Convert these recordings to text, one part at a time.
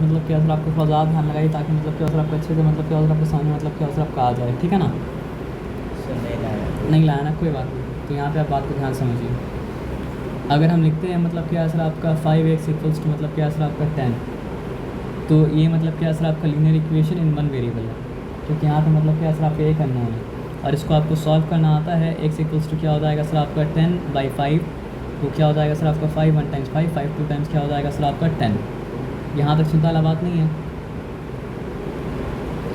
मतलब क्या सर आपको थोड़ा ज़्यादा ध्यान लगाइए ताकि मतलब क्या सर आपको अच्छे से मतलब क्या सर आपको समझ में मतलब क्या सर आपका आ जाए, ठीक है ना। नहीं लाया ना, कोई बात नहीं। तो यहाँ पे आप बात को ध्यान समझिए। अगर हम लिखते हैं मतलब क्या सर आपका 5x इक्वल्स टू मतलब क्या सर आपका 10, तो ये मतलब क्या सर आपका linear equation in one variable है, क्योंकि यहाँ पे मतलब क्या सर आपका एक अननोन है और इसको आपको सॉल्व करना आता है। x इक्वल्स टू क्या हो जाएगा सर आपका 10/5, तो क्या हो जाएगा सर आपका 5 1 टाइम्स 5 5 2 टाइम्स क्या हो जाएगा सर आपका 10। यहाँ तक चिंता वाला बात नहीं है।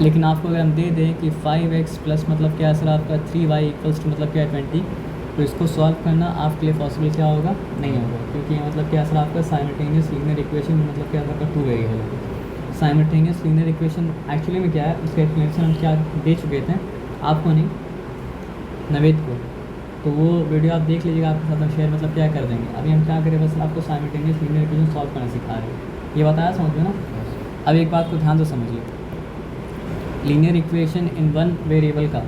लेकिन आपको अगर हम दे दें कि 5x प्लस मतलब क्या है सर आपका 3y इक्वल्स टू मतलब क्या है 20, तो इसको सॉल्व करना आपके लिए पॉसिबल क्या होगा, नहीं होगा, क्योंकि ये मतलब क्या सर आपका साइमल्टेनियस लीनियर इक्वेशन मतलब क्या सर आपका 2 वेरिएबल है। साइमल्टेनियस लीनियर इक्वेशन एक्चुअली में क्या है, उसका एक्सप्लेनेशन हम क्या दे चुके थे, आपको नहीं, नवेद को। तो वो वीडियो आप देख लीजिएगा, आपके साथ हम शेयर मतलब क्या कर देंगे। अभी हम क्या करें, बस आपको साइमल्टेनियस लीनियर इक्वेशन सॉल्व करना सिखा रहे हैं, ये बताया समझ में ना। अब एक बात को ध्यान से समझिए, linear equation in one variable का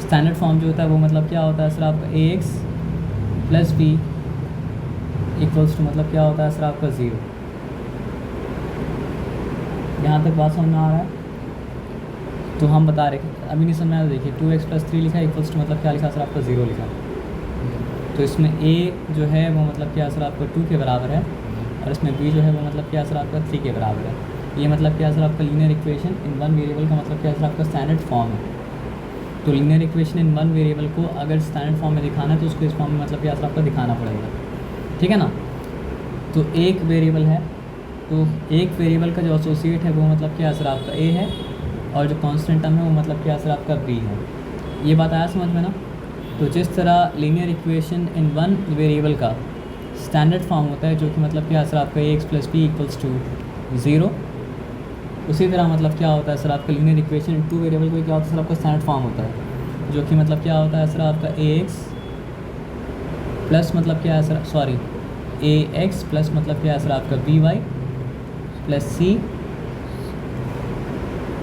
स्टैंडर्ड फॉर्म जो होता है वो मतलब क्या होता है सर आपका ax plus B equals to मतलब क्या होता है सर आपका 0। यहाँ तक बात समझ में आ रहा है। तो हम बता रहे हैं, अभी नहीं समझ में आया, देखिए 2x प्लस 3 लिखा इक्वल्स टू मतलब क्या लिखा सर आपका 0 लिखा। तो इसमें a जो है वो मतलब क्या सर आपका 2 के बराबर है और इसमें b जो है वो मतलब क्या सर आपका 3 के बराबर है। ये मतलब क्या सर आपका linear equation in one variable का मतलब क्या सर आपका स्टैंडर्ड फॉर्म है। तो linear equation in one variable को अगर स्टैंडर्ड फॉर्म में दिखाना है तो उसको इस फॉर्म में मतलब क्या सर आपका दिखाना पड़ेगा, ठीक है ना। तो एक वेरिएबल है, तो एक वेरिएबल का जो एसोसिएट है वो मतलब क्या सर आपका a है और जो कांस्टेंट टर्म है वो मतलब क्या सर आपका b है। ये बात आया समझ में ना। तो जिस तरह linear equation in one variable का स्टैंडर्ड फॉर्म होता है जो कि मतलब क्या सर आपका ax plus b equals to 0, उसी तरह मतलब क्या होता है सर आपका linear equation in two variable को क्या होता है सर आपका स्टैंडर्ड फॉर्म होता है, जो कि मतलब क्या होता है सर आपका ax प्लस मतलब क्या है सर, सॉरी ax प्लस मतलब क्या है सर आपका by plus c,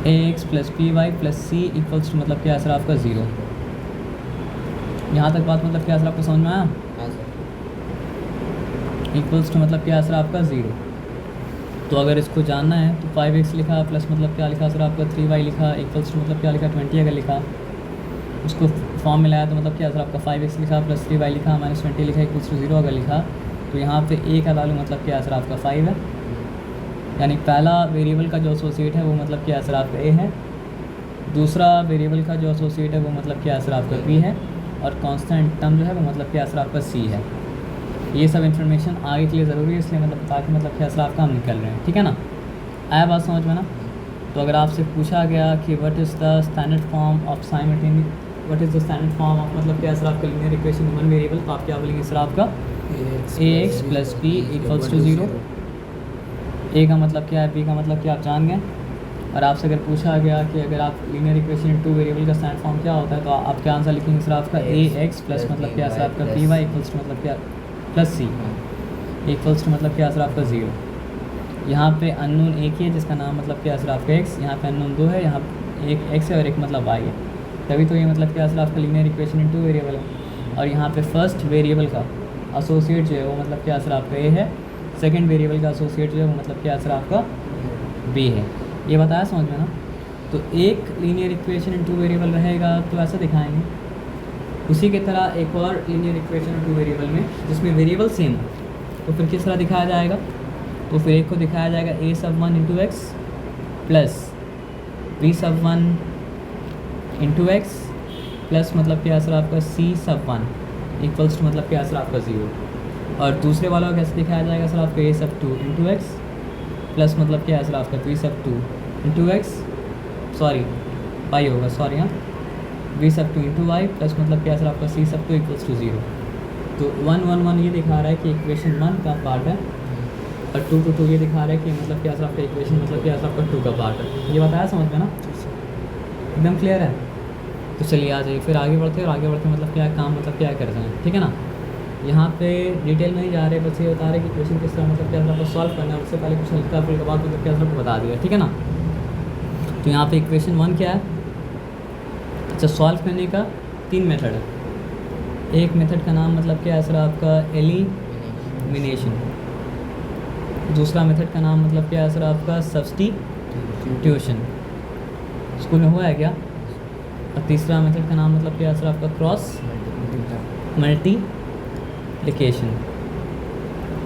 ax plus by plus c equals to मतलब क्या है सर आपका 0। यहाँ तक बात मतलब क्या है सर आपको समझ में आया। इक्वल्स टू मतलब क्या है सर आपका 0। तो अगर इसको जानना है तो 5x लिखा प्लस मतलब क्या लिखा सर आपका 3y लिखा इक्वल्स टू मतलब क्या लिखा 20 अगर लिखा, उसको फॉर्म में लाया तो मतलब क्या सर आपका 5x लिखा प्लस 3y लिखा माइनस 20 लिखा इक्वल्स टू 0 अगर लिखा, तो यहाँ पे a का वैल्यू मतलब क्या सर आपका 5 है। यानी पहला वेरिएबल का जो एसोसिएट है वो मतलब क्या सर आपका a है, दूसरा वेरिएबल का जो एसोसिएट है वो मतलब क्या सर आपका b है और कांस्टेंट टर्म जो है वो मतलब क्या सर आपका c है। ये सब इन्फॉर्मेशन आगे के लिए ज़रूरी है, इसलिए मतलब ताकि मतलब क्या सर आपका हम निकल रहे हैं, ठीक है ना। आया बात समझ में ना। तो अगर आपसे पूछा गया कि what is the standard form of simultaneous, what is the standard form of मतलब क्या सर आपका लीनियर इक्वेशन वन वेरिएबल, तो आप क्या बोलेंगे सर आपका ax plus b equals to 0। a का मतलब क्या है, b का मतलब क्या आप जान गए। और आपसे अगर पूछा गया कि अगर आप लीनियर इक्वेशन टू वेरिएबल का स्टैंडर्ड फॉर्म क्या होता है, तो आप क्या आंसर लिखेंगे सर आपका ax प्लस मतलब क्या सर आपका by इक्वल्स टू मतलब क्या प्लस c इक्वल्स टू मतलब क्या सर आपका 0। यहाँ पे अननोन एक ही है जिसका नाम मतलब क्या सर आपका x, यहाँ पे अननोन 2 है, यहाँ एक x है और एक मतलब y है, तभी तो ये मतलब क्या सर आपका linear equation in two variable है। और यहाँ पे फर्स्ट वेरिएबल का एसोसिएट जो है वो मतलब क्या सर आपका a है, सेकंड वेरिएबल का एसोसिएट जो है वो मतलब क्या सर आपका b है। ये बताया समझ में ना। तो एक linear equation in two variable रहेगा तो ऐसा दिखाएंगे, उसी की तरह एक और linear equation in two variable में जिसमें वेरिएबल सेम हो तो फिर किस तरह दिखाया जाएगा, तो फिर एक को दिखाया जाएगा a सब 1 इंटू एक्स प्लस b सब 1 इंटू एक्स प्लस मतलब क्या सर आपका c सब 1 इक्वल्स टू मतलब क्या सर आपका 0। और दूसरे वाला को कैसे दिखाया जाएगा सर आपका a सब 2 इंटू एक्स प्लस मतलब क्या है सर आपका b सब 2 इंटू एक्स, सॉरी y होगा, सॉरी हाँ, b सब 2 इंटू वाई प्लस मतलब क्या सर आपका c सब 2 इक्वल्स टू 0। तो 1 1 1 ये दिखा रहा है कि इक्वेशन 1 का पार्ट है और 2 2 2 ये दिखा रहा है कि मतलब क्या सर आपका इक्वेशन मतलब क्या सर आपका 2 का पार्ट है। ये बताया समझ में ना, एकदम क्लियर है। तो चलिए आ जाइए फिर आगे बढ़ते हैं, और आगे बढ़ते मतलब क्या काम मतलब क्या करते हैं, ठीक है ना। यहाँ पे डिटेल में नहीं जा रहे, बस ये बता रहे कि क्वेश्चन किस तरह मतलब क्या सर आपको सॉल्व करना है, उससे पहले कुछ हल्का फुल्का बात मतलब क्या सर आपको बता दिया, ठीक है ना। तो यहाँ पे इक्वेशन 1 क्या है, अच्छा सॉल्व करने का 3 मेथड है। एक मेथड का नाम मतलब क्या है सर आपका एलिमिनेशन, दूसरा मेथड का नाम मतलब क्या है सर आपका सब्स्टिट्यूशन, स्कूल में हुआ है क्या। और तीसरा मेथड का नाम मतलब क्या है सर आपका क्रॉस मल्टीप्लिकेशन।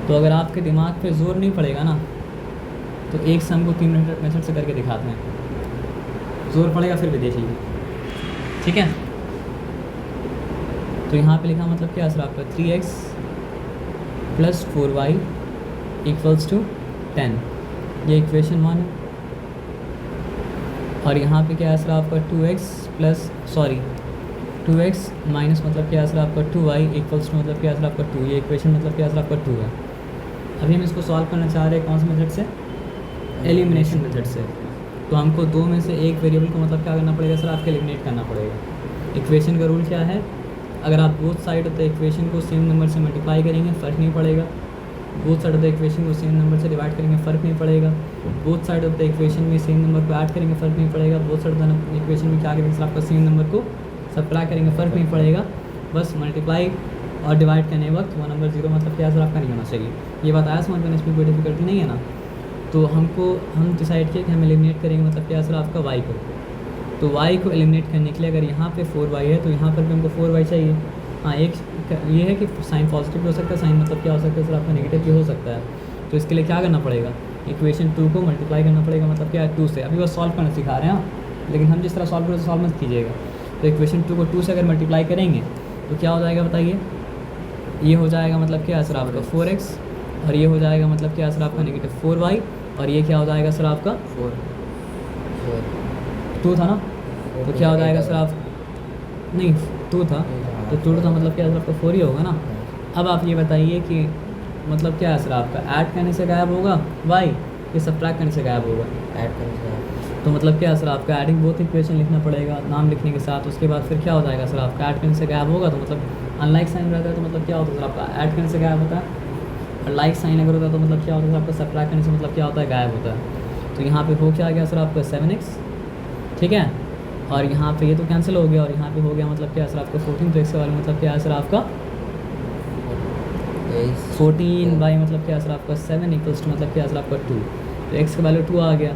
तो अगर आपके दिमाग पे जोर नहीं पड़ेगा ना तो एक सम को 3 मेथड से करके दिखाते हैं, जोर पड़ेगा फिर भी देख लीजिए, ठीक है। तो यहाँ पे लिखा मतलब क्या है सर आपका 3x + 4y = 10, ये इक्वेशन 1 है। और यहाँ पे क्या है सर आपका 2x माइनस मतलब क्या है सर आपका 2y = मतलब क्या है सर आपका 2, ये इक्वेशन मतलब क्या है सर आपका 2 है। अभी हम इसको सॉल्व करना चाह रहे हैं कौन से मेथड से, एलिमिनेशन मेथड से। तो हमको दो में से एक वेरिएबल को मतलब क्या करना पड़ेगा सर आपके एलिमिनेट करना पड़ेगा। इक्वेशन का रूल क्या है, अगर आप both side of the equation को सेम नंबर से मल्टीप्लाई करेंगे फ़र्क नहीं पड़ेगा, both side of the equation को सेम नंबर से डिवाइड करेंगे फ़र्क नहीं पड़ेगा, both side of the equation में सेम नंबर को ऐड करेंगे फ़र्क नहीं पड़ेगा, both side of the equation में क्या करेंगे सर आपका सेम नंबर को सब्ट्रैक्ट करेंगे फ़र्क नहीं पड़ेगा। बस मल्टीप्लाई और डिवाइड करने वक्त वो नंबर 0 मतलब क्या सर आपका नहीं होना चाहिए। ये बात आया समझ में, इसमें कोई डिफिकल्टी नहीं है ना। तो हम डिसाइड किया कि हम एलिमिनेट करेंगे मतलब क्या सर आपका y को। तो y को एलिमिनेट करने के लिए अगर यहाँ पे 4y है तो यहाँ पर भी हमको 4y चाहिए। हाँ, एक ये है कि साइन पॉजिटिव भी हो सकता है, साइन मतलब क्या हो सकता है सर आपका नेगेटिव भी हो सकता है। तो इसके लिए क्या करना पड़ेगा, इक्वेशन 2 को मल्टीप्लाई करना पड़ेगा मतलब क्या है 2 से। अभी बस सॉल्व करना सिखा रहे हैं, लेकिन हम जिस तरह सॉल्व करें सॉल्व मत कीजिएगा। तो इक्वेशन 2 को 2 से अगर मल्टीप्लाई करेंगे तो क्या हो जाएगा बताइए, ये हो जाएगा मतलब क्या है सर आपका 4x, और ये हो जाएगा मतलब क्या है सर आपका नेगेटिव 4y, और ये क्या हो जाएगा सर आपका 2 था ना, तो क्या हो जाएगा सर आप, नहीं 2 था, तो 2 था मतलब क्या है सर आपका 4 ही होगा ना। अब आप ये बताइए कि मतलब क्या है सर आपका ऐड करने से गायब होगा y, ये सब्ट्रैक्ट करने से गायब होगा, ऐड करने से। तो मतलब क्या है सर आपका एडिंग बोथ इक्वेशन लिखना पड़ेगा नाम लिखने के साथ। उसके बाद फिर क्या हो जाएगा सर आपका ऐड करने से गायब होगा, तो मतलब अनलाइक साइन रहता है तो मतलब क्या होता है सर आपका ऐड करने से गायब होता है, और लाइक साइन अगर होता है तो मतलब क्या होता है सर आपका सब्ट्रैक्ट करने से मतलब क्या होता है गायब होता है। तो यहाँ पे हो क्या आ गया सर आपका 7x, ठीक है, और यहाँ पे ये तो कैंसिल हो गया, और यहाँ पे हो गया मतलब क्या है सर आपका 14, तो x का वैल्यू मतलब क्या है सर आपका 14 बाई मतलब क्या है सर आपका 7 = मतलब क्या है सर आपका 2, तो x का वैल्यू 2 आ गया।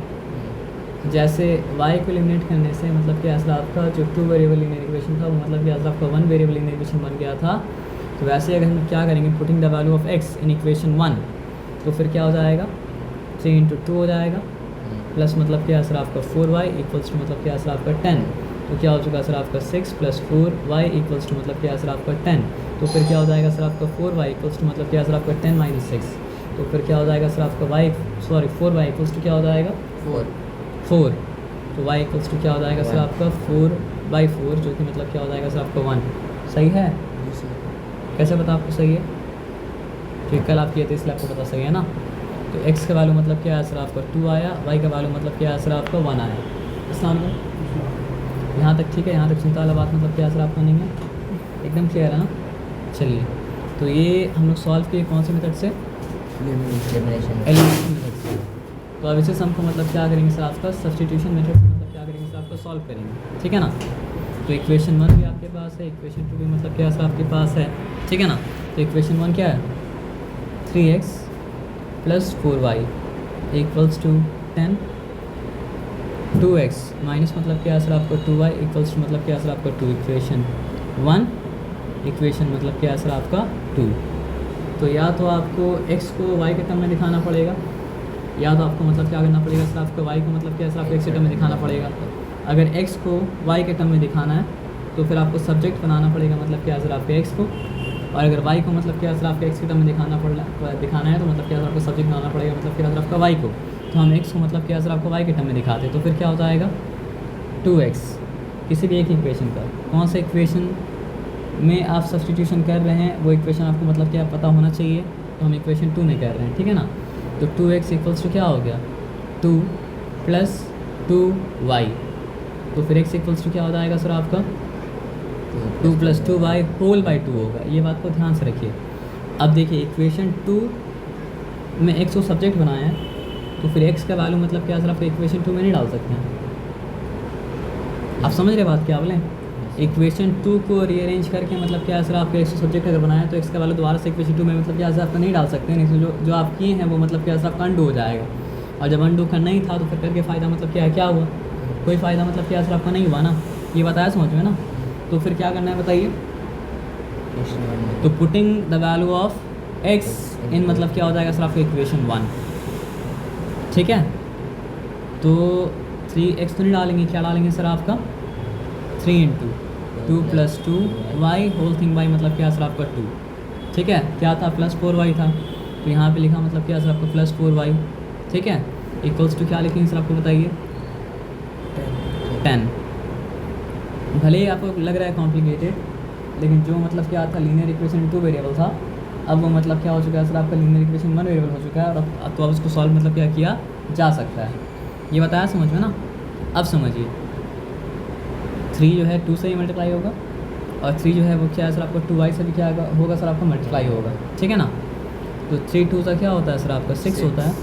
जैसे y को एलिमिनेट करने से मतलब क्या है सर आपका जो 2 वेरिएबल लीनियर इक्वेशन था वो मतलब क्या है सर आपका 1 वेरिएबल लीनियर इक्वेशन बन गया था। तो वैसे अगर हम क्या करेंगे putting the value of x in equation 1, तो फिर क्या हो जाएगा 3 × 2 हो जाएगा, प्लस मतलब क्या है सर आपका 4y = मतलब क्या है सर आपका 10, तो क्या हो चुका है सर आपका 6 + 4y = मतलब क्या है सर आपका 10, तो फिर क्या हो जाएगा सर आपका 4y = मतलब क्या है सर आपका 10 - 6, तो फिर क्या हो जाएगा सर आपका 4y = क्या हो जाएगा 4, तो y = क्या हो जाएगा सर आपका 4/4, जो कि मतलब क्या हो जाएगा सर आपका 1। सही है, कैसे पता आपको सही है, तो कल आप किए थे इसलिए आपको पता सही है ना। तो x का वैल्यू मतलब क्या है सर आपका 2 आया, y का वैल्यू मतलब क्या है सर आपका 1 आया। अस्सलाम वालेकुम, यहाँ तक ठीक है, यहाँ तक चिंता वाला बात मतलब क्या है सर आपका नहीं है, एकदम क्लियर है ना। चलिए, तो ये हम लोग सॉल्व किए कौन से मेथड से, एलिमिनेशन मेथड से। तो अब इसे सम को मतलब क्या करेंगे सर आपका सब्स्टिट्यूशन मेथड से मतलब क्या करेंगे सर आपका सॉल्व करेंगे, ठीक है ना। तो इक्वेशन 1 भी आपके पास है, इक्वेशन 2 भी मतलब क्या है सर आपके पास है, ठीक है ना। तो इक्वेशन 1 क्या है 3x + 4y = 10, 2x माइनस मतलब क्या है सर आपका 2y = मतलब क्या है सर आपका 2, इक्वेशन 1, इक्वेशन मतलब क्या है सर आपका 2। तो या तो आपको x को y के टर्म में दिखाना पड़ेगा, या तो आपको मतलब क्या करना पड़ेगा सर आपका y को मतलब क्या है सर आपको x के टर्म में दिखाना पड़ेगा। अगर x को y के टर्म में दिखाना है तो फिर आपको सब्जेक्ट बनाना पड़ेगा मतलब क्या है सर आपके x को, और अगर y को मतलब क्या है सर आपके x के टर्म में दिखाना है तो मतलब क्या है सर आपको सब्जेक्ट बनाना पड़ेगा मतलब क्या है सर आपका y को। तो हम x को मतलब क्या है सर आपको y के टर्म में दिखाते हैं, तो फिर क्या हो जाएगा 2x किसी भी एक इक्वेशन का, कौन सा इक्वेशन में आप सब्स्टिट्यूशन कर रहे हैं वो इक्वेशन आपको मतलब क्या पता होना चाहिए। तो हम इक्वेशन 2 में कर रहे हैं, ठीक है ना। तो 2x = क्या हो गया 2 + 2y, तो फिर x = क्या हो जाएगा सर आपका 2 + 2y होल बाई 2 होगा। ये बात को ध्यान से रखिए। अब देखिए इक्वेशन 2 में x को सब्जेक्ट बनाया है, तो फिर x का वैल्यू मतलब क्या सर आप इक्वेशन 2 में नहीं डाल सकते हैं। आप समझ रहे बात क्या बोलें, इक्वेशन 2 को रीअरेंज करके मतलब क्या सर आपका एक्स सब्जेक्ट अगर बनाया तो एक्स का वैल्यू दोबारा से इक्वेशन 2 में मतलब क्या सर आपका नहीं डाल सकते हैं, नहीं तो जो आप किए हैं वो मतलब क्या सर आपका अंडू हो जाएगा। और जब अंडू करना ही था तो फिर करके फ़ायदा मतलब क्या हुआ, कोई फ़ायदा मतलब क्या सर आपका नहीं हुआ ना, ये बताया समझ में ना। तो फिर क्या करना है बताइए, तो putting the value of x in मतलब क्या हो जाएगा सर आपका इक्वेशन 1, ठीक है। तो 3x तो नहीं डालेंगे, क्या डालेंगे सर आपका 3 into 2 + 2y whole thing by मतलब क्या सर आपका 2, ठीक है। क्या था +4y था, तो यहाँ पे लिखा मतलब क्या सर आपका +4y, ठीक है। इक्वल्स टू क्या लिखेंगे सर आपको बताइए 10। भले ही आपको लग रहा है कॉम्प्लिकेटेड, लेकिन जो मतलब क्या था लीनियर इक्वेशन 2 वेरिएबल था, अब वो मतलब क्या हो चुका है सर आपका लीनियर इक्वेशन 1 वेरिएबल हो चुका है, और अब तो अब उसको सॉल्व मतलब क्या किया जा सकता है, ये बताया समझ में ना। अब समझिए 3 जो है 2 से ही मल्टीप्लाई होगा, और 3 जो है वो क्या है सर आपका 2y से भी क्या होगा सर आपका मल्टीप्लाई होगा, ठीक है ना। तो 3 2 का क्या होता है सर आपका 6 होता है,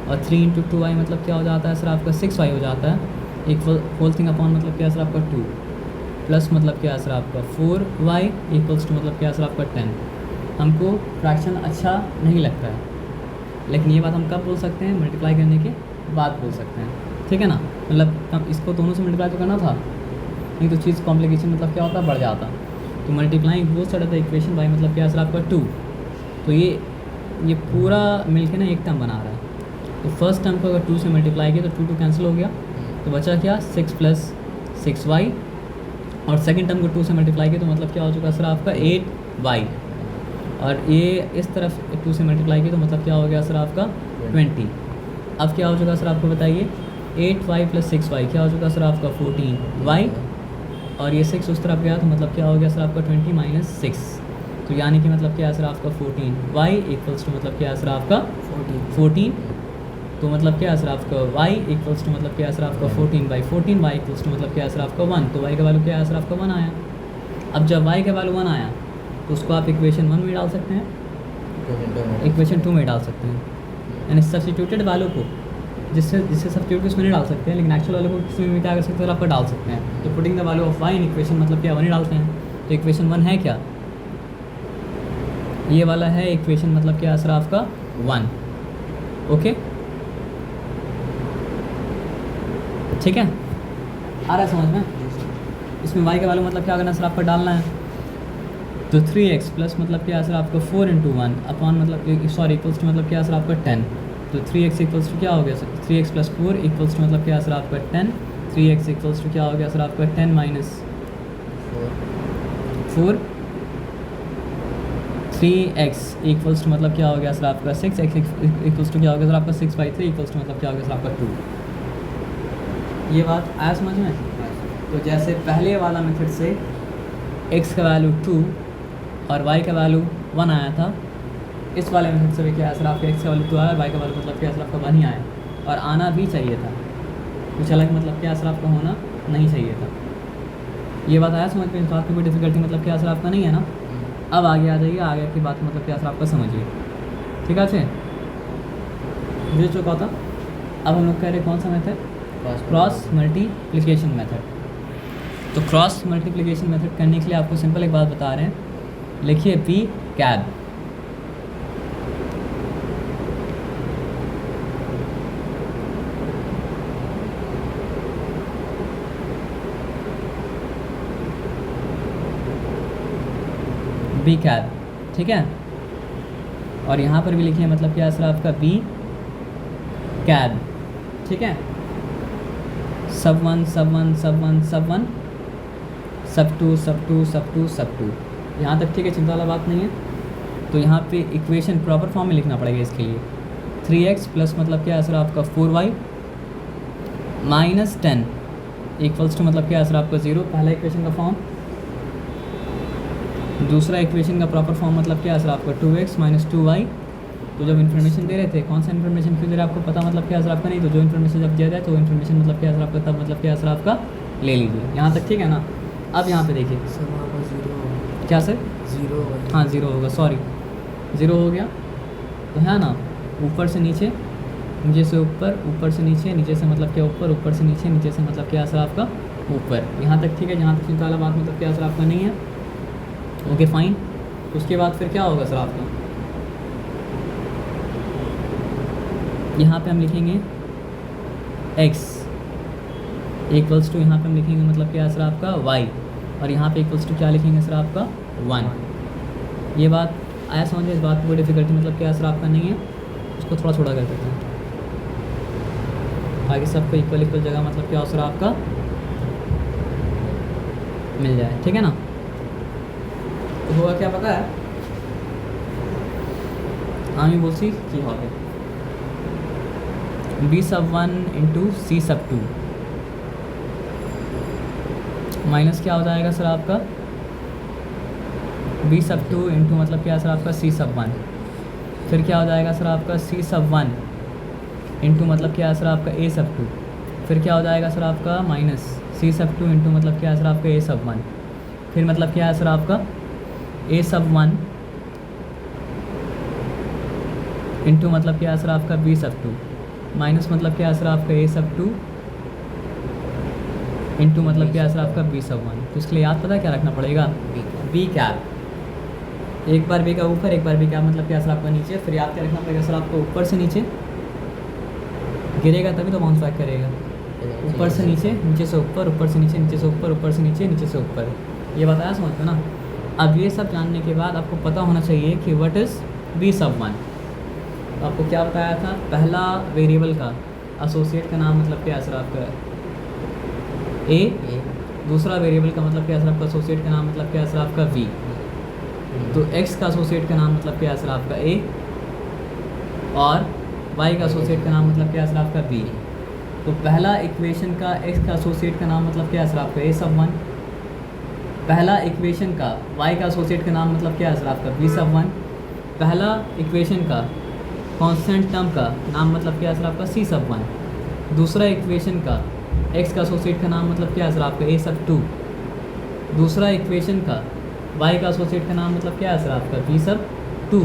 और 3 × 2y मतलब क्या हो जाता है सर आपका 6y हो जाता है, इक्वल होल थिंग अपॉन मतलब क्या है सर आपका 2 प्लस मतलब क्या है सर आपका 4y इक्वल्स टू मतलब क्या है सर आपका 10। हमको फ्रैक्शन अच्छा नहीं लगता है, लेकिन ये बात हम कब बोल सकते हैं, मल्टीप्लाई करने के बाद बोल सकते हैं, ठीक है ना। मतलब हम इसको दोनों से मल्टीप्लाई तो करना था, नहीं तो चीज़ कॉम्प्लिकेशन मतलब क्या होता बढ़ जाता। तो multiplying both side of the equation by मतलब क्या है सर आपका 2, तो ये पूरा मिलके ना एक टर्म बना रहा है। तो फर्स्ट टर्म को अगर 2 से मल्टीप्लाई किया तो 2 कैंसिल हो गया, तो बचा क्या 6 + 6y, और सेकंड टर्म को 2 से मल्टीप्लाई किया तो मतलब क्या हो चुका सर आपका 8y, और ये इस तरफ 2 से मल्टीप्लाई किया तो मतलब क्या हो गया सर आपका 20। अब क्या हो चुका सर आपको बताइए 8y + 6y क्या हो चुका सर आपका 14y, और ये 6 उस तरफ गया तो मतलब क्या हो गया सर आपका 20 - 6, तो यानी कि मतलब क्या है सर आपका 14y इक्वल्स टू मतलब क्या है सर आपका 14, तो मतलब क्या है सर आपका y इक्वल्स टू मतलब क्या है सर आपका 14/14, y इक्वल्स टू मतलब क्या है सर आपका 1, तो y का वैल्यू क्या है सर आपका 1 आया। अब जब y का वैल्यू 1 आया तो उसको आप इक्वेशन 1 में डाल सकते हैं, इक्वेशन 2 में डाल सकते हैं, यानी सब्स्टिट्यूटेड वैल्यू को जिससे सब्स्टिट्यूट को इसमें नहीं डाल सकते हैं, लेकिन एक्चुअल वैल्यू को इसमें भी क्या कर सकते हैं, आपका डाल सकते हैं। तो putting the value of y in equation मतलब क्या 1 ही डालते हैं, तो इक्वेशन 1 है क्या, ये वाला है इक्वेशन मतलब क्या है सर आपका 1, ओके, ठीक है। आ रहा है समझ में। इसमें y का वैल्यू मतलब क्या करना सर आपका डालना है, तो 3x प्लस मतलब क्या है सर आपका 4 × 1 अपॉन मतलब सॉरी इक्वल्स टू मतलब क्या है सर आपका 10, तो 3x इक्वल्स टू क्या हो गया सर 3x + 4 इक्वल्स टू मतलब क्या है सर आपका 10, 3x इक्वल्स टू क्या हो गया सर आपका 10 - 4, 3x इक्वल्स टू मतलब क्या हो गया सर आपका 6x इक्वल्स टू क्या हो गया सर आपका 6/3 इक्वल्स टू मतलब क्या हो गया सर आपका 2। ये बात आया समझ में। तो जैसे पहले वाला मेथड से x का वैल्यू 2 और y का वैल्यू 1 आया था, इस वाले मेथड से भी क्या है सर आपका x का वैल्यू 2 आया और y का वैल्यू मतलब क्या है सर आपका 1 ही आया, और आना भी चाहिए था, कुछ अलग मतलब क्या सर आपका होना नहीं चाहिए था। ये बात आया समझ में, इस बात में कोई डिफिकल्टी मतलब क्या सर आपका नहीं है ना। अब आगे आ जाइए, आगे की बात मतलब क्या सर आपका समझिए, ठीक है। जो चुका था, अब हम लोग कह रहे कौन सा मेथड, क्रॉस मल्टीप्लिकेशन मेथड। तो क्रॉस मल्टीप्लिकेशन मेथड करने के लिए आपको सिंपल एक बात बता रहे हैं, लिखिए पी कैब, बी कैब, ठीक है। और यहाँ पर भी लिखिए मतलब क्या सर आपका बी कैब, ठीक है। सब 1 सब 1 सब 1 सब 1 सब 2 सब 2 सब 2 सब 2, यहाँ तक ठीक है, चिंता वाला बात नहीं है। तो यहाँ पे इक्वेशन प्रॉपर फॉर्म में लिखना पड़ेगा इसके लिए, 3x प्लस मतलब क्या है सर आपका 4y - 10 इक्वल्स टू मतलब क्या है सर आपका 0, पहला इक्वेशन का फॉर्म। दूसरा इक्वेशन का प्रॉपर फॉर्म मतलब क्या है सर आपका 2x - 2y। तो जब इन्फॉर्मेशन दे रहे थे, कौन सा इन्फॉर्मेशन क्यों दे रहे हैं आपको पता मतलब क्या है सर आपका, नहीं तो जो इन्फॉर्मेशन जब दिया जाए तो इन्फॉर्मेशन मतलब क्या है सर आपका तब मतलब क्या है सर आपका ले लीजिए, यहाँ तक ठीक है ना। अब यहाँ पे देखिए क्या सर 0, हाँ 0 होगा, सॉरी 0 हो गया, तो है ना, ऊपर से नीचे, नीचे से ऊपर, ऊपर से नीचे, नीचे से मतलब क्या ऊपर, ऊपर से नीचे, नीचे से मतलब क्या है सर आपका ऊपर, यहाँ तक ठीक है, जहाँ तक चिंता वाला बात मतलब क्या सर आपका नहीं है, ओके फाइन। उसके बाद फिर क्या होगा सर आपका, यहाँ पे हम लिखेंगे x इक्वल्स टू, यहाँ पे हम लिखेंगे मतलब क्या सर आपका y, और यहाँ पे इक्वल्स टू क्या लिखेंगे सर आपका 1। ये बात आया समझ में, इस बात की कोई डिफिकल्टी मतलब क्या सर आपका नहीं है, उसको थोड़ा छोटा कर देते हैं ताकि सबको इक्वल इक्वल जगह मतलब क्या हो सर आपका मिल जाए, ठीक है ना। तो होगा क्या पता है, আমি বলছি কি হবে b(1) इंटू c(2) माइनस क्या हो जाएगा सर आपका b(2) इंटू मतलब क्या सर आपका c(1), फिर क्या हो जाएगा सर आपका c(1) इंटू मतलब क्या सर आपका a(2), फिर क्या हो जाएगा सर आपका माइनस c(2) इंटू मतलब क्या सर आपका a(1), फिर मतलब क्या है सर आपका a(1) इंटू मतलब क्या है सर आपका b(2), माइनस मतलब क्या है सर आपका a(2) इंटू मतलब क्या है सर आपका b(1). तो इसके लिए याद पता क्या रखना पड़ेगा, b कैप, एक बार b का ऊपर एक बार b कैप मतलब क्या सर आपका नीचे, फिर याद क्या रखना पड़ेगा सर आपको ऊपर से नीचे गिरेगा तभी तो बाउंस बैक करेगा, ऊपर से नीचे, नीचे से ऊपर, ऊपर से नीचे, नीचे से ऊपर, ऊपर से नीचे, नीचे से ऊपर। ये बताया समझ में ना। अब ये सब जानने के बाद आपको पता होना चाहिए कि व्हाट इज़ b(1). आपको क्या बताया था, पहला वेरिएबल का एसोसिएट का नाम मतलब क्या है सर आपका a, दूसरा वेरिएबल का मतलब क्या है सर आपका एसोसिएट का नाम मतलब क्या है सर आपका v, तो x का एसोसिएट का नाम मतलब क्या है सर आपका a, और y का एसोसिएट का नाम मतलब क्या है सर आपका b। तो पहला इक्वेशन का x का एसोसिएट का नाम मतलब क्या है सर आपका a(1), पहला इक्वेशन का y का एसोसिएट का नाम मतलब क्या है सर आपका b(1), पहला इक्वेशन का कांस्टेंट टर्म का नाम मतलब क्या है सर आपका c(1), दूसरा इक्वेशन का x का एसोसिएट का नाम मतलब क्या है सर आपका a(2), दूसरा इक्वेशन का y का एसोसिएट का नाम मतलब क्या है सर आपका b(2),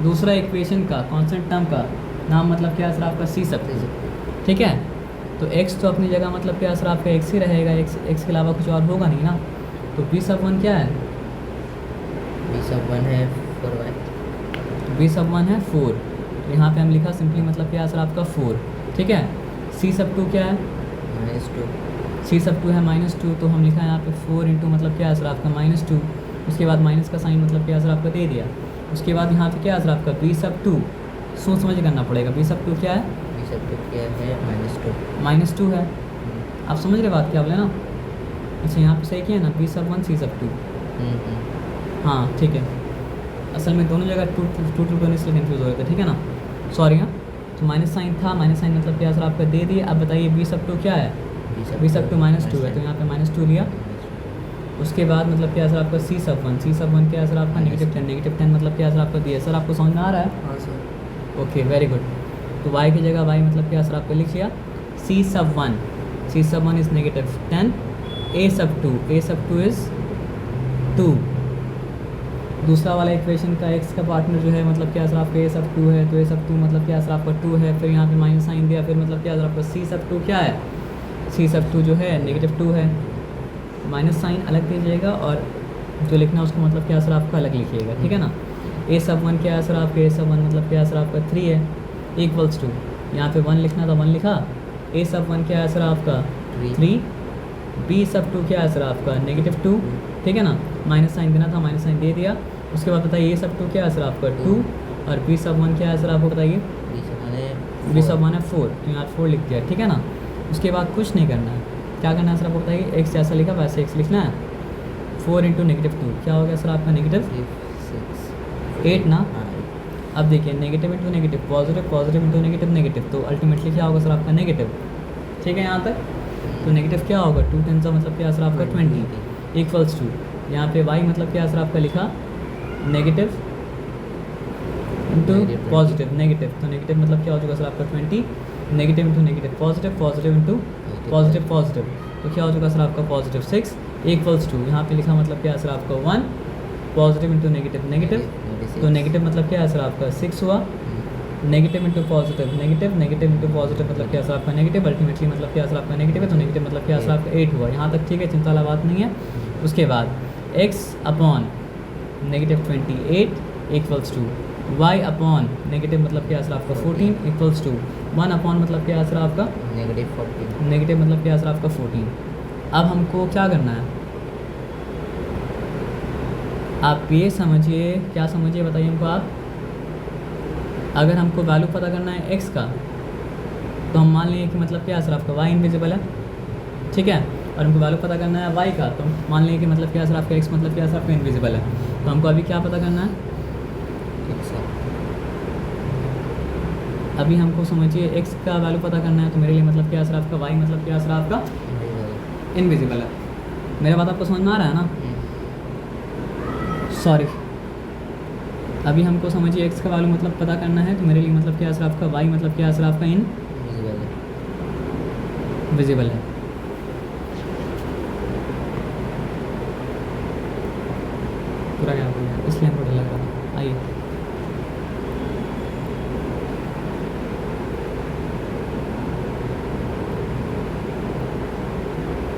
दूसरा इक्वेशन का कांस्टेंट टर्म का नाम मतलब क्या है सर आपका c(2), ठीक है। तो x तो अपनी जगह मतलब क्या है सर आपका x ही रहेगा, x के अलावा कुछ और होगा नहीं ना। तो b(1) क्या है, b(1) है 4y, b(1) है 4, यहाँ पे हम लिखा सिंपली मतलब क्या है सर आपका 4, ठीक है। c(2) क्या है, -2, c(2) है -2, तो हम लिखा है यहाँ पे 4 इंटू मतलब क्या है सर आपका -2, उसके बाद माइनस का साइन मतलब क्या है सर आपका दे दिया। उसके बाद यहाँ पे क्या है सर आपका b(2), सोच समझ करना पड़ेगा, b(2) क्या है, b(2) क्या है -2 है। आप समझ रहे बात क्या बोले ना, अच्छा यहाँ पे सही किया ना, b(1) c(2), हाँ ठीक है। असल में दोनों जगह टू इसलिए कन्फ्यूज़ हो रहे थे, ठीक है ना, सॉरी। हाँ तो माइनस साइन था, माइनस साइन मतलब क्या सर आपका दे दिया। अब बताइए b(2) क्या है, b(2) -2 है, तो यहाँ पे -2 लिया। उसके बाद मतलब क्या सर आपका c(1) क्या है सर आपका -10 मतलब क्या सर आपका दिया। सर आपको समझ में आ रहा है, हाँ सर, ओके वेरी गुड। तो y की जगह y मतलब क्या सर आपका लिख लिया c(1) इज़ -10, a(2) इज़ 2, दूसरा वाला इक्वेशन का x का पार्टनर जो है मतलब क्या सर आपका a(2) है, तो a(2) मतलब क्या सर आपका 2 है, फिर यहाँ पे माइनस साइन दिया, फिर मतलब क्या सर आपका c(2) क्या है, c(2) जो है -2 है, माइनस साइन अलग दीजिएगा और जो लिखना है उसको मतलब क्या सर आपका अलग लिखिएगा, ठीक है ना। a(1) क्या है सर आपका, a(1) मतलब क्या है सर आपका 3 है, इक्वल्स टू यहाँ पे 1 लिखना था 1 लिखा, a(1) क्या है सर आपका 3, b(2) क्या है सर आपका -2, ठीक है ना, माइनस साइन देना था माइनस साइन दे दिया। उसके बाद बताइए a(2) क्या है सर आपका 2, और b(1) क्या है सर आपको बताइए, b(1) है 4, तो यहाँ 4 लिख दिया, ठीक है ना। उसके बाद कुछ नहीं करना है, क्या करना है सर आपको बताइए, x जैसा लिखा वैसे x लिखना है, 4 इंटू -2 क्या हो गया सर आपका -8 ना। अब देखिए negative into negative positive, positive into negative negative, तो अल्टीमेटली क्या होगा सर आपका नेगेटिव, ठीक है यहाँ तक। तो नेगेटिव क्या होगा 2 10 मतलब क्या सर आपका 20 इक्वल्स टू यहाँ पे y मतलब क्या सर आपका लिखा नेगेटिव इंटू पॉजिटिव नेगेटिव, तो नेगेटिव मतलब क्या हो चुका सर आपका 20, negative into negative positive, positive into positive positive, तो क्या हो चुका सर आपका +6 इक्वल्स टू यहाँ पे लिखा मतलब क्या सर आपका 1, पॉजिटिव इंटू नेगेटिव नेगेटिव, तो नेगेटिव मतलब क्या है सर आपका 6 हुआ, negative into positive, negative negative into positive मतलब क्या सर आपका नेगेटिव, अल्टीमेटली मतलब क्या सर आपका नेगेटिव है, तो नेगेटिव मतलब क्या सर आपका 8 हुआ। यहाँ तक ठीक है, चिंता वाला बात नहीं है। उसके बाद x upon negative 28 equals to y upon negative मतलब क्या सर आपका 14 इक्वल्स टू 1 अपॉन मतलब क्या सर आपका -14। नेगेटिव मतलब क्या सर आपका 14। अब हमको क्या करना है, आप ये समझिए, क्या समझिए बताइए हमको आप। अगर हमको वैल्यू पता करना है x का, तो हम मान लेंगे कि मतलब क्या सर आपका y इनविजिबल है, ठीक है। और हमको वैल्यू पता करना है y का, तो मान लेंगे कि मतलब क्या सर आपका x मतलब क्या सर आपका इनविजिबल है। तो हमको अभी क्या पता करना है, अभी हमको समझिए x का वैल्यू पता करना है, तो मेरे लिए मतलब क्या सर आपका y मतलब क्या सर आपका इनविजिबल है। मेरा बात आपको समझ में आ रहा है ना, सॉरी। अभी हमको समझिए x का वैल्यू मतलब पता करना है, तो मेरे लिए मतलब क्या सर आपका y मतलब क्या सर आपका इनविजिबल है। पूरा क्या हो गया, इसलिए हमको डर लग रहा था। आइए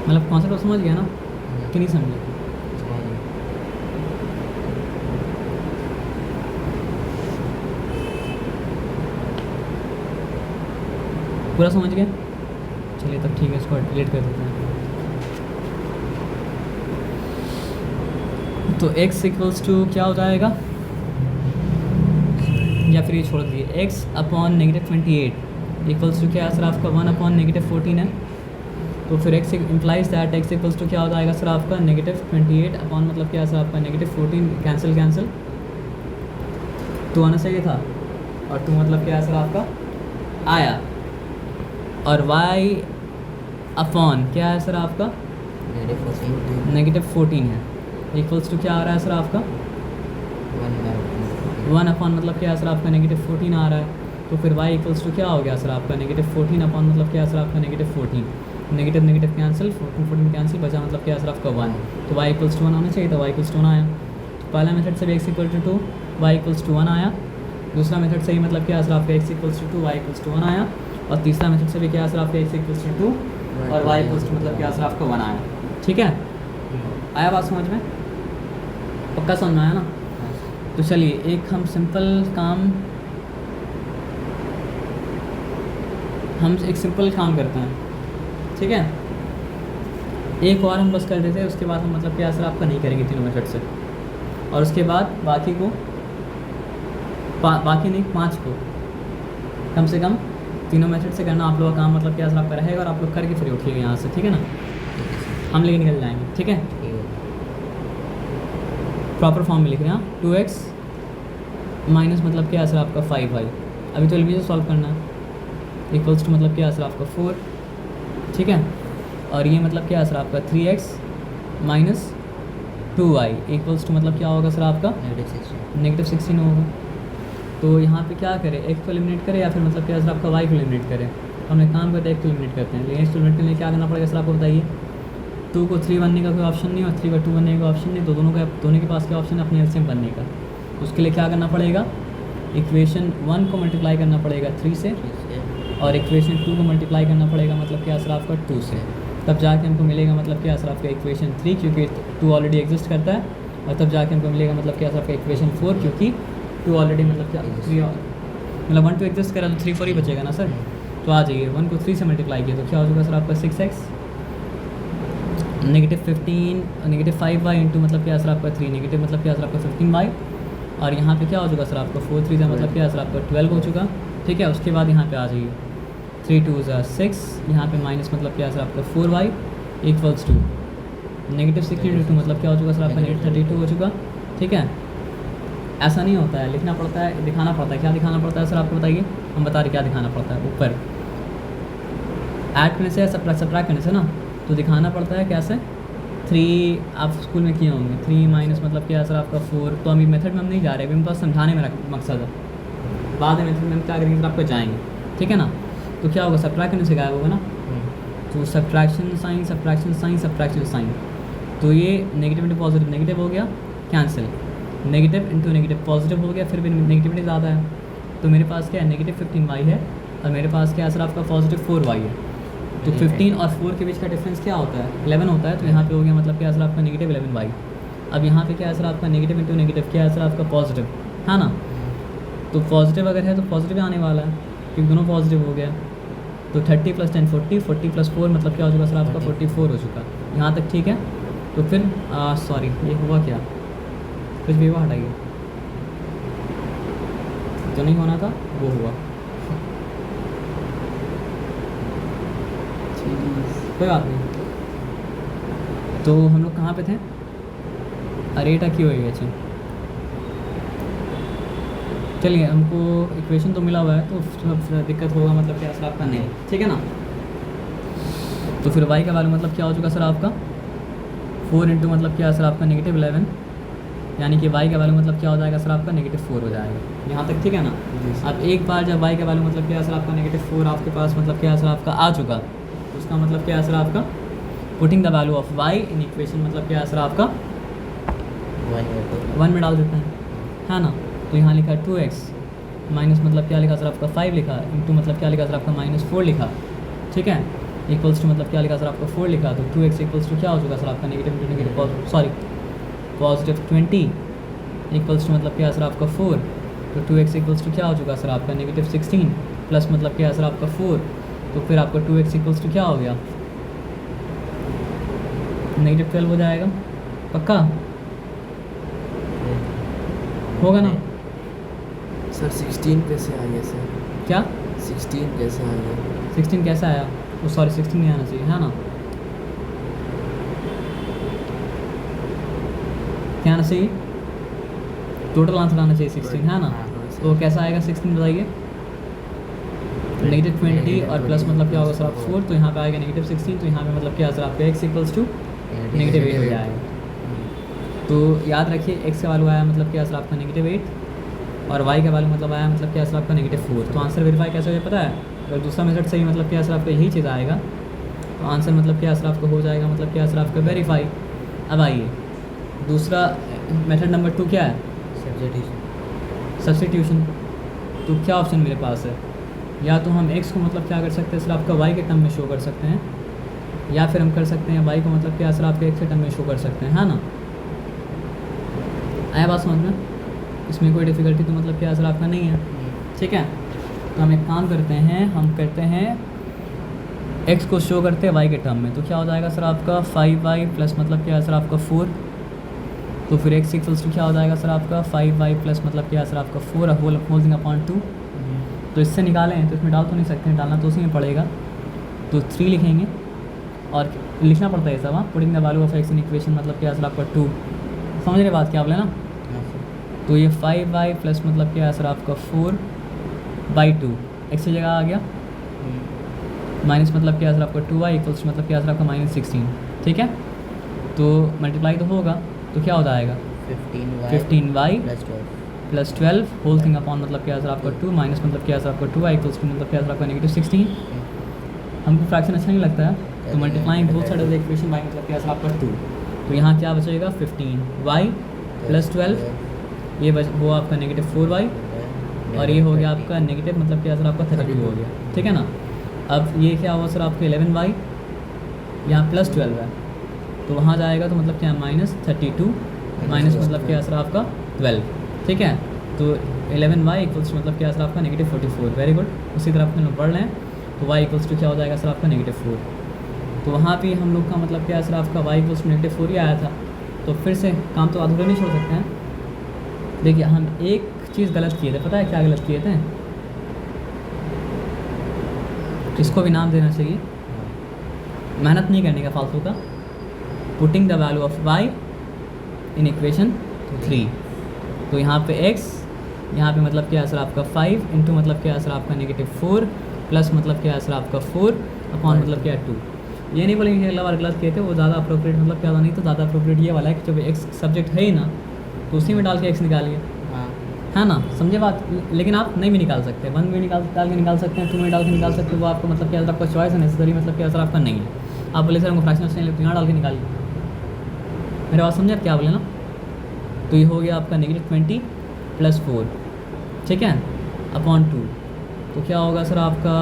मतलब कॉन्सेप्ट समझ गया ना कि नहीं समझे? पूरा समझ गया? चलिए तब ठीक है, इसको डिलीट कर देते हैं। तो x इक्वल्स टू क्या हो जाएगा, या फिर ये छोड़ दीजिए, x upon negative 28 equals to क्या सर आपका 1 अपॉन नेगेटिव 14 है। तो फिर x implies that x equals to क्या हो जाएगा सर आपका नेगेटिव 28 अपॉन मतलब क्या सर आपका नेगेटिव 14, कैंसिल कैंसिल, 2 आना चाहिए था और 2 मतलब क्या सर आपका आया। और y अपॉन क्या है सर आपका नेगेटिव 14 है, इक्वल्स टू क्या आ रहा है सर आपका 1 अपॉन मतलब क्या है सर आपका नेगेटिव 14 आ रहा है। तो फिर y इक्वल्स टू क्या हो गया सर आपका नेगेटिव 14 अपॉन मतलब क्या है सर आपका negative 14, negative negative cancel, 14 cancel, बचा मतलब क्या है सर आपका 1। तो y इक्वल्स टू 1 आना चाहिए था, y इक्वल्स टू 1 आया। तो पहला मेथड से भी x equal to 2, y equals to 1 आया। दूसरा मेथड से ही मतलब क्या है सर आपका x equals to 2, y equals to 1 आया। और तीसरा मेथड से भी क्या है सर आपका x इक्वल्स टू 2 और y इक्वल्स टू मतलब क्या है सर आपका 1 आया। ठीक है, आया बात समझ में? पक्का समझ में आया ना? तो चलिए एक हम सिंपल काम करते हैं, ठीक है। एक और हम बस कर देते हैं, उसके बाद हम मतलब क्या सर आपका नहीं करेंगे तीनों मेथड से, और उसके बाद बाकी को बाकी नहीं 5 को कम से कम तीनों मेथड से करना आप लोगों का काम मतलब क्या सर आपका रहेगा, और आप लोग करके फिर उठिएगा यहाँ से, ठीक है ना। हम लेके निकल जाएंगे, ठीक है। प्रॉपर फॉर्म में लिख रहे हैं 2x माइनस मतलब क्या है सर आपका 5y, अभी तो एलबी से सॉल्व करना है, इक्वल्स टू मतलब क्या है सर आपका 4, ठीक है। और ये मतलब क्या है सर आपका 3x minus 2y equals to मतलब क्या होगा सर आपका नेगेटिव 16 होगा। तो यहाँ पे क्या करें, x को एलिमिनेट करें या फिर मतलब क्या सर आपका y को एलिमिनेट करें। हम एक काम करते हैं, x को एलिमिनेट करते हैं, लेकिन x को एलिमिनेट करने के लिए क्या करना पड़ेगा सर आपको बताइए। 2 को 3 बनने का कोई ऑप्शन नहीं और 3 को 2 बनने का ऑप्शन नहीं, तो दोनों के पास क्या ऑप्शन है अपने एलसीएम बनने का। उसके लिए क्या करना पड़ेगा, इक्वेशन 1 को मल्टीप्लाई करना पड़ेगा 3 से, और इक्वेशन 2 को मल्टीप्लाई करना पड़ेगा मतलब क्या सर आपका 2 से, तब जाके हमको मिलेगा मतलब क्या सर आपका इक्वेशन 3, क्योंकि 2 ऑलरेडी एग्जिस्ट करता है, और तब जाके हमको मिलेगा मतलब क्या सर आपका इक्वेशन 4, क्योंकि 2 ऑलरेडी मतलब क्या 3 मतलब 1 2 एग्जिस्ट करा तो 3 4 ही बचेगा ना सर। तो आ जाइए 1 को 3 से मल्टीप्लाई किया तो क्या हो जाएगा सर आपका 6x negative 15 negative 5y into मतलब क्या सर आपका 3 नेगेटिव मतलब क्या सर आपका 15y, और यहाँ पे क्या हो चुका सर आपका 4 3 मतलब क्या सर आपका 12 हो चुका, ठीक है। उसके बाद यहाँ पे आ जाइए 3 2 6, यहाँ पे माइनस मतलब क्या सर आपका 4y इक्वल्स टू नेगेटिव 16 मतलब क्या हो चुका सर आपका नेगेटिव 32 हो चुका, ठीक है। ऐसा नहीं होता है, लिखना पड़ता है, दिखाना पड़ता है। क्या दिखाना पड़ता है सर आपको बताइए, हम बता रहे क्या दिखाना पड़ता है। ऊपर ऐड करने से या सब्ट्रैक्ट करने से ना, तो दिखाना पड़ता है कैसे। 3 आप स्कूल में किए होंगे, 3 माइनस मतलब क्या है सर आपका 4। तो अभी मेथड में हम नहीं जा रहे, अभी हम बस समझाने में मकसद है, बाद में मेथड में हम क्या करेंगे सर आपको जाएंगे, ठीक है ना। तो क्या होगा, सब्ट्रैक्ट करने से गायब होगा ना, तो subtraction sign subtraction sign subtraction sign, तो ये नेगेटिव इंटू पॉजिटिव नेगेटिव हो गया, cancel, negative into negative positive हो गया, फिर भी नेगेटिविटी ज़्यादा है, तो मेरे पास क्या है, नेगेटिव 15y है, और मेरे पास क्या है सर आपका पॉजिटिव 4y है। तो 15 और 4 के बीच का डिफरेंस क्या होता है, 11 होता है। तो यहाँ पे हो गया मतलब क्या है सर आपका नेगेटिव 11y। अब यहाँ पे क्या है सर आपका नेगेटिव इंटू नेगेटिव क्या है सर आपका पॉजिटिव, है ना। तो पॉजिटिव अगर है तो पॉजिटिव आने वाला है, क्योंकि दोनों पॉजिटिव हो गया। तो 30 + 10 40, 40 + 4 मतलब क्या हो चुका सर आपका 44 हो चुका। यहाँ तक ठीक है। तो फिर सॉरी ये हुआ क्या, कुछ भी हुआ, हटाइए, जो नहीं होना था वो हुआ, कोई बात नहीं। तो हम लोग कहाँ पे थे, अरेटा की हुई है। अच्छा चलिए, हमको इक्वेशन तो मिला हुआ है, तो सब दिक्कत होगा मतलब क्या सर आपका नहीं, ठीक है ना। तो फिर y का वैल्यू मतलब क्या हो चुका सर आपका 4 इंटू मतलब क्या सर आपका नेगेटिव 11, यानी कि y का वैल्यू मतलब क्या हो जाएगा सर आपका नेगेटिव 4 हो जाएगा। यहाँ तक ठीक है ना। अब एक बार जब y का वैल्यू मतलब क्या सर आपका नेगेटिव 4 आपके पास मतलब क्या सर आपका आ चुका, तो उसका मतलब क्या सर आपका putting the value of y in equation मतलब क्या सर आपका 1 में डाल देते हैं, है ना। तो यहाँ लिखा 2x माइनस मतलब क्या लिखा सर आपका 5 लिखा, इंटू मतलब क्या लिखा सर आपका -4 लिखा, ठीक है, इक्वल्स टू मतलब क्या लिखा सर आपका 4 लिखा। तो 2x इक्वल्स टू क्या हो चुका सर आपका negative into negative sorry positive 20 equals to मतलब क्या सर आपका 4। तो 2x इक्वल्स टू क्या हो चुका सर आपका नेगेटिव 16 प्लस मतलब क्या सर आपका 4। तो फिर आपका 2x इक्वल्स टू क्या हो गया, नेगेटिव 12 हो जाएगा, पक्का होगा ना। सर 16 कैसे आ गया सर, क्या 16 कैसे आ गया? 16 कैसा आया, वो सॉरी 16 नहीं आना चाहिए, है ना, क्या आना चाहिए, टोटल आंसर आना चाहिए 16, है ना। तो कैसा आएगा 16 बताइए, नेगेटिव 20 और प्लस मतलब क्या होगा सर आप 4। तो यहाँ पे आएगा नेगेटिव 16, तो यहाँ पे मतलब क्या सर आपका x इक्वल्स टू नेगेटिव 8 हो जाएगा। तो याद रखिए x का वैल्यू आया मतलब क्या सर आपका नेगेटिव 8, और y का वैल्यू मतलब आया मतलब क्या सर आपका नेगेटिव 4। तो आंसर वेरीफाई कैसे हो पता है, अगर दूसरा मेथड सही मतलब क्या सर आपका यही चीज़ आएगा, तो आंसर मतलब क्या सर आपका हो जाएगा मतलब क्या सर आपका वेरीफाई। अब आइए दूसरा मेथड नंबर 2 क्या है, सब्स्टिट्यूशन। तो क्या ऑप्शन मेरे पास है, या तो हम x को मतलब क्या कर सकते हैं सर आपका y के टर्म में शो कर सकते हैं, या फिर हम कर सकते हैं y को मतलब क्या सर आपके x के टर्म में शो कर सकते हैं, है ना। आया बात समझ में, इसमें कोई डिफ़िकल्टी तो मतलब क्या सर आपका नहीं है, ठीक है। तो हम एक काम करते हैं, हम करते हैं x को शो करते हैं y के टर्म में। तो क्या हो जाएगा सर आपका 5y प्लस मतलब क्या सर आपका 4। तो फिर x इक्वल्स टू क्या हो जाएगा सर आपका 5y प्लस मतलब क्या सर आपका 4 होल्डिंग अपॉन 2। तो इससे निकालें तो इसमें डाल तो नहीं सकते हैं, डालना तो उसी में पड़ेगा। तो 3 लिखेंगे और लिखना पड़ता है सब, हाँ, putting the value of x in equation मतलब क्या सर आपका 2। समझ रहे बात क्या बोले ना। तो ये 5y प्लस मतलब क्या है सर आपका 4/2 x की जगह आ गया, माइनस मतलब क्या है सर आपका 2y इक्वल्स मतलब क्या है सर आपका -16, ठीक है। तो मल्टीप्लाई तो होगा, तो क्या हो जाएगा 15y plus 12 whole thing upon मतलब क्या है सर आपका 2 माइनस मतलब क्या है सर आपका 2y इक्वल्स टू मतलब क्या है सर आपका -16। हमको फ्रैक्शन अच्छा नहीं लगता है, तो multiplying both side of the equation by मतलब क्या है सर आपका 2। तो यहाँ क्या बचेगा 15y प्लस 12, ये वो आपका नेगेटिव 4y, और ये हो गया आपका नेगेटिव मतलब क्या सर आपका 32 हो गया, ठीक है ना। अब ये क्या हुआ सर आपका 11y, यहाँ प्लस 12 है, तो वहाँ जाएगा तो मतलब क्या -32 माइनस मतलब क्या सर आपका 12, ठीक है। तो 11y इक्वल्स टू मतलब क्या सर आपका -44। वेरी गुड, उसी तरह अपने लोग पढ़ लें। तो y इक्वल्स टू क्या हो जाएगा सर आपका -4। तो वहाँ पे हम लोग का मतलब क्या सर आपका y इक्वल्स टू -4 ही आया था। तो फिर से काम तो अधूरा नहीं छोड़ सकते हैं। देखिए हम एक चीज़ गलत किए थे, पता है क्या गलत किए थे, इसको भी नाम देना चाहिए, मेहनत नहीं करने का फालतू का। Putting the value of y in equation 3। तो यहाँ पे x, यहाँ पे मतलब क्या है सर आपका 5 इंटू मतलब क्या है सर आपका -4 प्लस मतलब क्या है सर आपका 4 अपॉन मतलब क्या है 2। ये नहीं बोलेंगे कि अगला बार गलत किए थे, वो ज़्यादा अप्रोप्रिएट मतलब क्या नहीं, तो ज़्यादा अप्रोप्रिएट ये वाला है कि जब x सब्जेक्ट है ही ना, तो उसी में डाल के x निकालिए, है ना, समझे बात। लेकिन आप नहीं भी निकाल सकते, 1 में डाल के निकाल सकते हैं, 2 में डाल के निकाल सकते हैं, वो आपको मतलब क्या आपका चॉइस है, नेसेसरी मतलब क्या सर आपका नहीं है। आप बोले सर हमको फ्रैक्शन नहीं लगता, यहाँ डाल के निकालिए, मेरे बात समझे आप क्या बोले ना। तो ये हो गया आपका -20 प्लस 4, ठीक है। अपॉन 2, तो क्या होगा सर आपका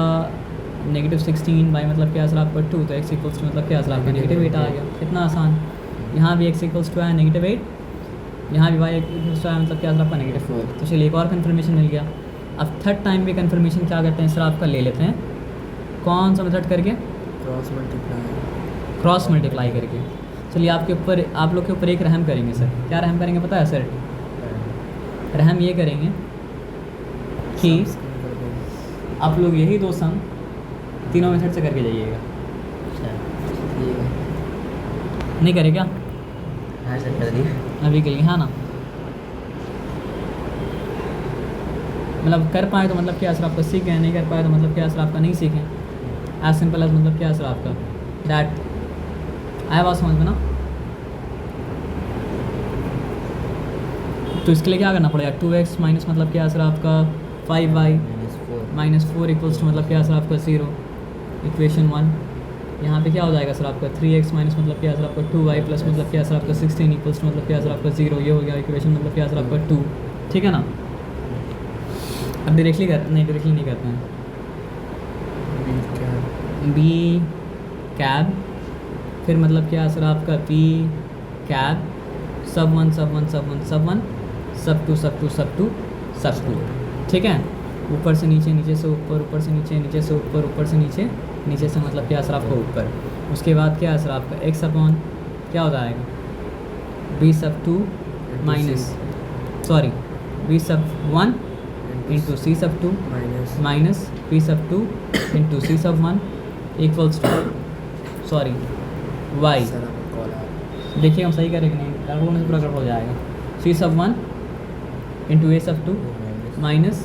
-16 बाई मतलब क्या सर आपका 2, तो x इक्वल्स टू मतलब क्या सर आपका -8 आ गया। कितना आसान। यहाँ भी x इक्वल्स टू आया -8, यहाँ भी y इक्वल्स टू आया मतलब क्या सर आपका -4। तो चलिए एक और कन्फर्मेशन मिल गया। अब थर्ड टाइम भी कन्फर्मेशन क्या करते हैं सर आपका ले लेते हैं, कौन सा मेथड करके, क्रॉस मल्टीप्लाई करके। चलिए आपके ऊपर, आप लोग के ऊपर एक रहम करेंगे सर। क्या रहम करेंगे पता है सर? रहम ये करेंगे कि आप लोग यही दो सम तीनों मेथड से करके जाइएगा। नहीं करे क्या? हाँ सर कर दिया। अभी के लिए हाँ ना, मतलब कर पाए तो मतलब क्या सर आपका सीखें, नहीं कर पाए तो मतलब क्या सर आपका नहीं सीखें। एज सिंपल एज मतलब क्या सर आपका डैट आया बात समझ में ना। तो इसके लिए क्या करना पड़ेगा, 2x माइनस मतलब क्या सर आपका 5y -4 इक्वल्स टू मतलब क्या सर आपका 0, इक्वेशन 1। यहाँ पे क्या हो जाएगा सर आपका 3x माइनस मतलब क्या सर आपका 2y प्लस मतलब क्या सर आपका 16 इक्वल्स टू मतलब क्या सर आपका 0। ये हो गया इक्वेशन मतलब क्या सर आपका 2। ठीक है ना। अब डायरेक्टली नहीं करते हैं। बी कैब, फिर मतलब क्या सर आपका पी कैब, सब वन सब वन सब वन सब वन, सब टू सब टू सब टू सब टू। ठीक है। ऊपर से नीचे, नीचे से ऊपर, ऊपर से नीचे, नीचे से ऊपर, ऊपर से नीचे, नीचे से मतलब क्या सर आपका ऊपर। उसके बाद क्या सर आपका x अपॉन क्या हो जाएगा बी सब टू माइनस सॉरी बी सब 1 इंटू सी सब 2 माइनस पी सब 2 इंटू सी सब 1 इक्वल्स टू सॉरी वाई। देखिए हम सही करेंगे नहीं, कैलकुलेशन से पूरा गड़बड़ हो जाएगा। सी सब 1 इंटू ए सब 2 माइनस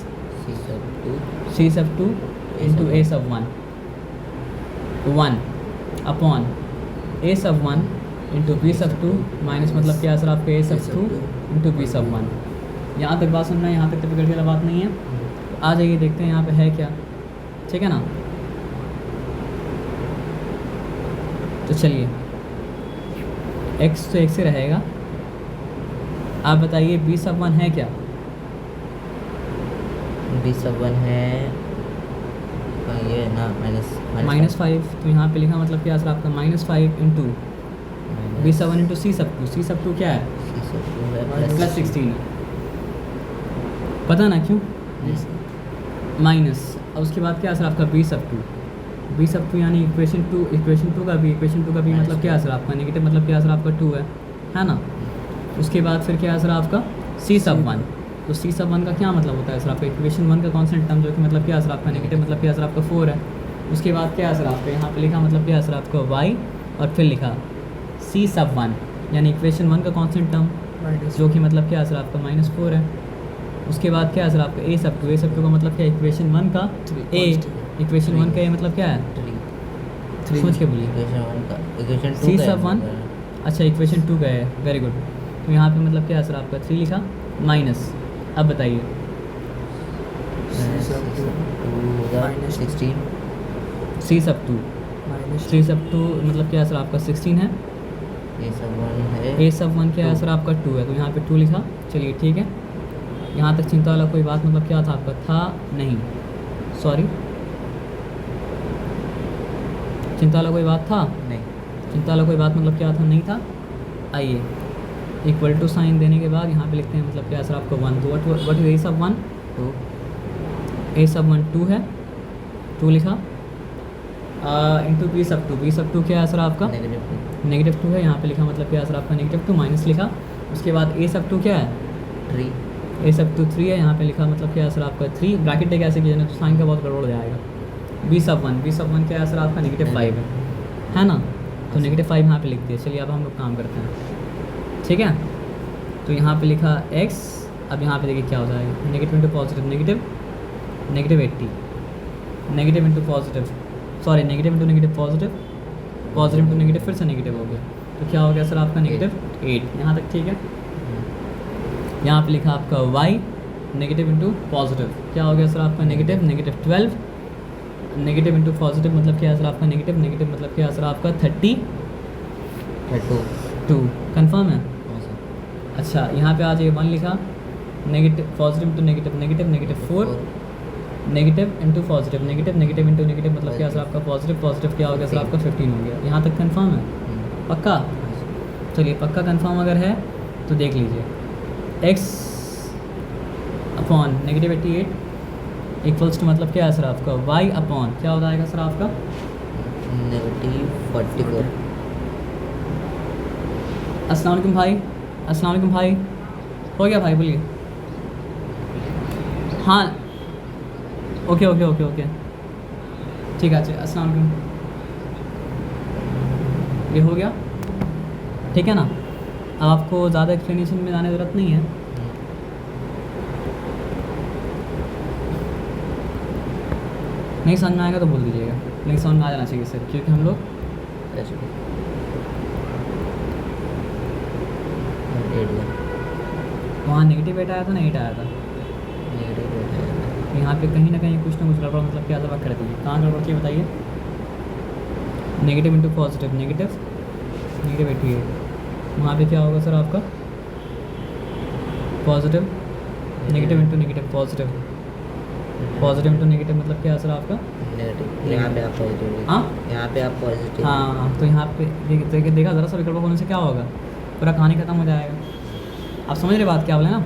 सी सब 2 इंटू ए सब 1 अपॉन ए सब 1 इंटू बी सब 2 माइनस मतलब क्या सर आपका ए सब 2 इंटू बी सब 1। यहाँ तक बात सुनना है, यहाँ तक टिपिकल वाला बात नहीं है। तो आ जाइए देखते हैं यहाँ पे है क्या। ठीक है ना। तो चलिए x तो x से रहेगा। आप बताइए बी सब 1 है क्या? बी सब 1 है ये ना -5। तो यहाँ पे लिखा मतलब क्या सर आपका -5 इंटू बी सब 1 इंटू सी सब 2। सी सब 2 क्या है +16, पता ना क्यों माइनस। और उसके बाद क्या सर आपका बी सब 2 यानी इक्वेशन 2 का बी मतलब क्या सर आपका नेगेटिव मतलब क्या सर आपका 2 है ना। उसके बाद फिर क्या सर आपका सी सब 1। तो सी सब 1 का क्या मतलब होता है सर आपका इक्वेशन 1 का कांस्टेंट टर्म जो कि मतलब क्या सर आपका नेगेटिव मतलब क्या सर आपका 4 है। उसके बाद क्या सर आपका यहाँ पे लिखा मतलब क्या सर आपका y और फिर लिखा सी सब 1 यानी इक्वेशन 1 का कांस्टेंट टर्म जो कि मतलब क्या सर आपका -4 है। उसके बाद क्या सर आपका ए सब 2 का मतलब क्या इक्वेशन 1 का ए, इक्वेशन 1 का ए मतलब क्या है सोच के बोलिए सी सब 1। अच्छा इक्वेशन 2 का है, वेरी गुड। तो यहाँ पे मतलब क्या सर आपका 3 लिखा माइनस। अब बताइए सी सब 2 मतलब क्या सर आपका 16 है। ए सब 1 क्या है सर आपका 2 है। तो यहाँ पे 2 लिखा। चलिए ठीक है। यहाँ तक चिंता वाला कोई बात मतलब क्या था आपका था नहीं, सॉरी चिंता वाला कोई बात था नहीं, चिंता वाला कोई बात मतलब क्या था नहीं था। आइए इक्वल टू साइन देने के बाद यहाँ पे लिखते हैं मतलब क्या सर आपका 1। तो व्हाट इज ए सब 1 ए सब 1 2 है, 2 लिखा इंटू बी सब 2 क्या है सर आपका -2 है। यहाँ पे लिखा मतलब क्या सर आपका -2 माइनस लिखा। उसके बाद ए सब 2 क्या है ए सब 2 3 है। यहाँ पे लिखा मतलब क्या सर आपका 3 ब्रैकेट टेक ऐसे कीजिए ना तो साइन का बहुत गड़बड़ हो जाएगा। बी सब 1 क्या है सर आपका -5 है ना। तो -5 यहाँ पे लिख दिया। चलिए अब हम लोग काम करते हैं। ठीक है। तो यहाँ पे लिखा x। अब यहाँ पे देखिए क्या हो जाएगा negative into positive negative -80 negative into positive sorry negative into negative positive into negative फिर से नेगेटिव हो गया। तो क्या हो गया सर आपका -8। यहाँ तक ठीक है। यहाँ पे लिखा आपका y नेगेटिव इंटू पॉजिटिव क्या हो गया सर आपका -12 नेगेटिव इंटू पॉजिटिव मतलब क्या है सर आपका नेगेटिव मतलब क्या है सर आपका 32 कंफर्म है। अच्छा यहाँ पे आज ये 1 लिखा negative positive into negative -4 negative into positive, negative negative into negative मतलब क्या सर आपका पॉजिटिव, पॉजिटिव क्या हो गया सर आपका 15 हो गया। यहाँ तक कंफर्म है? पक्का? चलिए पक्का कंफर्म अगर है तो देख लीजिए x upon negative 88 equals to मतलब क्या है सर आपका y अपॉन क्या हो जाएगा सर आपका नेगेटिव 44। अस्सलाम वालेकुम भाई, अस्सलाम वालेकुम भाई, हो गया भाई बोलिए। हाँ ओके ओके ओके ओके ठीक है। अच्छा अस्सलाम वालेकुम, ये हो गया ठीक है ना। अब आपको ज़्यादा एक्सप्लेनेशन में जाने की ज़रूरत नहीं है। नहीं समझ में आएगा तो बोल दीजिएगा, लेकिन समझ में आ जाना चाहिए सर, क्योंकि हम लोग वहाँ नेगेटिव 8 आया था ना 8 आया था, यहाँ पे कहीं ना कहीं कुछ ना कुछ गड़बड़ मतलब क्या दबा कर दी। कहाँ गड़बड़ की बताइए? Negative into positive, negative negative 88 वहाँ पे क्या होगा सर आपका positive, negative into negative positive, positive into negative मतलब क्या है सर आपका नेगेटिव। यहाँ पे आप पॉजिटिव, हाँ यहाँ पे आप पॉजिटिव। हाँ तो यहाँ पे देखा ज़रा सा विकल्प होने से क्या होगा, पूरा कहानी खत्म हो जाएगा। आप समझ रहे बात क्या बोले ना?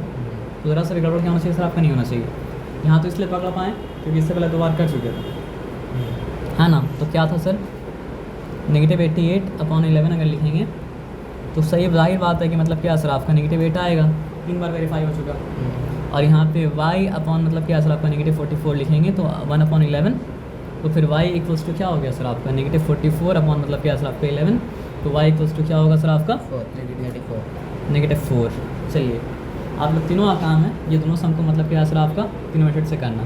तो ज़रा सा विकल्प क्या होना चाहिए सर आपका नहीं होना चाहिए। यहाँ तो इसलिए पकड़ पाएँ क्योंकि इससे पहले 2 बार कर चुके थे, है ना। तो क्या था सर नेगेटिव 88 अपॉन 11 अगर लिखेंगे तो सही जाहिर बात है कि मतलब क्या सर आपका नेगेटिव 8 आएगा, 3 बार वेरीफाई हो चुका। और यहाँ पे y अपॉन मतलब क्या सर आपका नेगेटिव 44 लिखेंगे तो 1 अपॉन 11, तो फिर y इक्वल्स टू क्या हो गया सर आपका नेगेटिव 44 अपॉन मतलब क्या सर आपका 11, तो y इक्वल्स टू क्या होगा सर आपका नेगेटिव 4। चलिए आप लोग तीनों का काम है ये दोनों सम को मतलब क्या सर आपका तीनों मेथड से करना।